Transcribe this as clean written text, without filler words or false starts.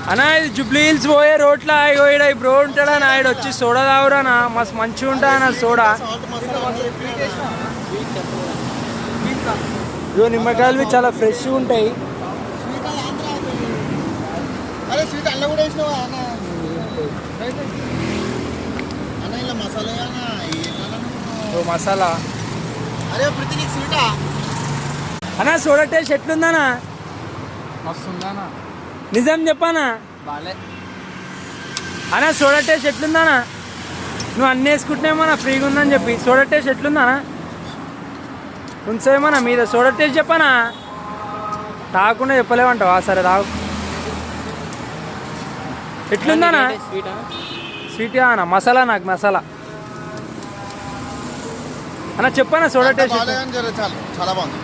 అన్నా ఇది Jubilee hills పోయే రోడ్లా ఇక్కడ బ్రో ఉంటాడా నాయుడు వచ్చి సోడా తాగురానా మస్తు మంచిగా ఉంటా అన్న సోడా. ఇగో నిమ్మకాయలు చాలా ఫ్రెష్గా ఉంటాయి. మసాలా అన్నా సోడా టేస్ట్ ఎట్లుందనా? మస్తుందానా? నిజం చెప్పానా? బాలే అన్నా సోడా టేస్ట్ ఎట్లుందానా? నువ్వు అన్నీ వేసుకుంటున్నామన్నా ఫ్రీగా ఉందని చెప్పి సోడా టేస్ట్ ఎట్లుందానా? ఉంచేమన్నా మీద సోడా టేస్ట్ చెప్పానా? తాగకుండా చెప్పలేమంటావా? సరే తాగు. ఎట్లుందానా? స్వీట్ అన్న మసాలా నాకు మసాలా అన్న చెప్పానా సోడా టేస్ట్ చాలా బాగుంది.